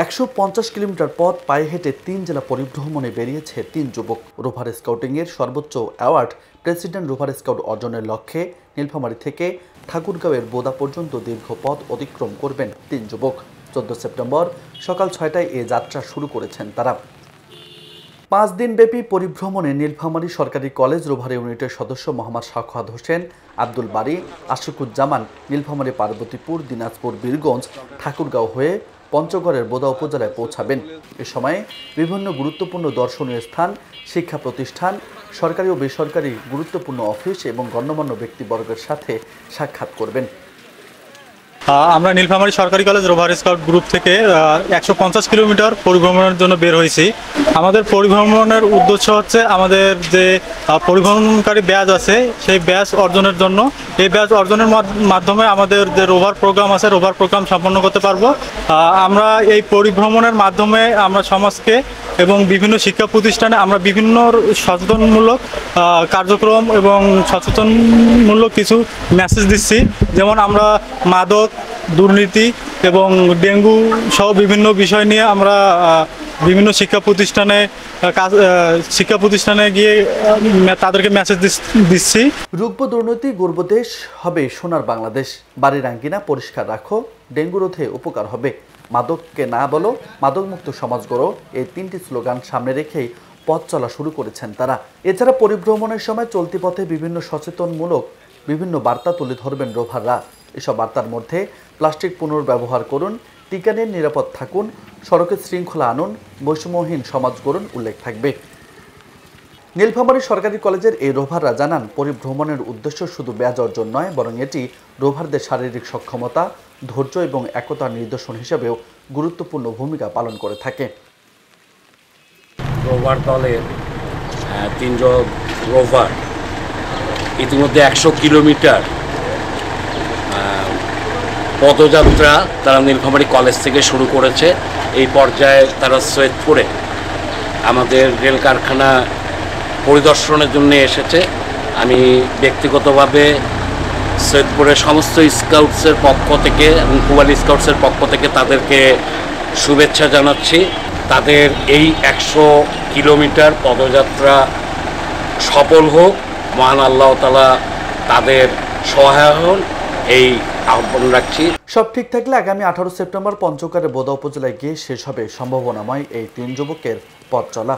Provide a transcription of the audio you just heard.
150 kilometre পথ পায়ে হেঁটে 3 জেলা পরিভ্রমণে বেরিয়েছে 3 যুবক। রোভার স্কাউটিংয়ের সর্বোচ্চ অ্যাওয়ার্ড প্রেসিডেন্ট রোভার স্কাউট অর্জনের লক্ষ্যে নীলফামারী থেকে ঠাকুরগাঁওয়ের বোদা পর্যন্ত দীর্ঘ পথ অতিক্রম করবেন 3 যুবক। 14 সেপ্টেম্বর সকাল 6টায় এ যাত্রা শুরু করেছেন তারা। 5 দিনব্যাপী পরিভ্রমণে নীলফামারী সরকারি কলেজ রোভার ইউনিটের সদস্য মোহাম্মদ সাখাওয়াত হোসেন, আব্দুল বারী, আশিকুজ্জামান নীলফামারী পার্বতীপুর, দিনাজপুর, বীরগঞ্জ, ঠাকুরগাঁও হয়ে পঞ্চগড়ের বোদা উপজেলায় পৌঁছাবেন। এ সময়ে বিভিন্ন গুরুত্বপূর্ণ দর্শনীয় স্থান, শিক্ষা প্রতিষ্ঠান, সরকারি ও বেসরকারি গুরুত্বপূর্ণ অফিস এবং গণ্যমান্য ব্যক্তিবর্গের সাথে সাক্ষাৎ করবেন। আমরা নীলফামারী সরকারি কলেজ রোভার স্কাউট গ্রুপ থেকে 150 কিলোমিটার পরিভ্রমণের জন্য বের হয়েছি। আমাদের পরিভ্রমণের উদ্দেশ্য হচ্ছে আমাদের যে পরিভ্রমণকারী ব্যাচ আছে সেই ব্যাচ অর্জনের জন্য। এই ব্যাচ অর্জনের মাধ্যমে আমাদের যে রোভার প্রোগ্রাম আছে রোভার প্রোগ্রাম সম্পন্ন করতে পারবো। আমরা এই পরিভ্রমণের মাধ্যমে আমরা সমাজকে এবং বিভিন্ন শিক্ষা প্রতিষ্ঠানে আমরা বিভিন্ন সচেতনমূলক কার্যক্রম এবং সচেতনমূলক কিছু মেসেজ দিচ্ছি। যেমন আমরা মাদক, দুর্নীতি এবং ডেঙ্গু সহ বিভিন্ন বিষয় নিয়ে আমরা বিভিন্ন শিক্ষা প্রতিষ্ঠানে গিয়ে তাদেরকে মেসেজ দিচ্ছি। রুগ্ব দুর্নীতি গর্ব দেশ হবে সোনার বাংলাদেশ, বাড়ির আঙ্গিনা পরিষ্কার রাখো, ডেঙ্গু রোধে উপকার হবে, মাদককে না বলো, মাদকমুক্ত সমাজ গড়ো, এই 3টি স্লোগান সামনে রেখেই পথ চলা শুরু করেছেন তারা। এছাড়া পরিভ্রমণের সময় চলতি পথে বিভিন্ন সচেতনমূলক বিভিন্ন বার্তা তুলে ধরবেন রোভাররা। এসব বার্তার মধ্যে প্লাস্টিক পুনর্ব্যবহার করুন, টিকা নিন, নিরাপদ থাকুন, সড়কে শৃঙ্খলা আনুন, বৈষম্যহীন সমাজ গড়ুন উল্লেখ থাকবে। নীলফামারী সরকারি কলেজের এই রোভাররা জানান, পরিভ্রমণের উদ্দেশ্য শুধু ব্যাজ অর্জন নয়, বরং এটি রোভারদের শারীরিক সক্ষমতা, ধৈর্য এবং একতার নিদর্শন হিসেবেও গুরুত্বপূর্ণ ভূমিকা পালন করে থাকে। রোভার দলের 3 জন রোভার ইতিমধ্যে 100 কিলোমিটার পদযাত্রা তারা নীলফামারী কলেজ থেকে শুরু করেছে। এই পর্যায়ে তারা সৈয়দপুরে আমাদের রেল কারখানা পরিদর্শনের জন্য এসেছে। আমি ব্যক্তিগতভাবে সৈয়দপুরের সমস্ত স্কাউটসের পক্ষ থেকে এবং কুবালি স্কাউটসের পক্ষ থেকে তাদেরকে শুভেচ্ছা জানাচ্ছি। তাদের এই 100 কিলোমিটার পদযাত্রা সফল হোক, মহান আল্লাহ তাআলা তাদের সহায় হন এই আহ্বান রাখছি। সব ঠিক থাকলে আগামী 18 সেপ্টেম্বর পঞ্চগড়ের বোদা উপজেলায় গিয়ে শেষ হবে সম্ভাবনাময় এই 3 যুবকের পথ চলা।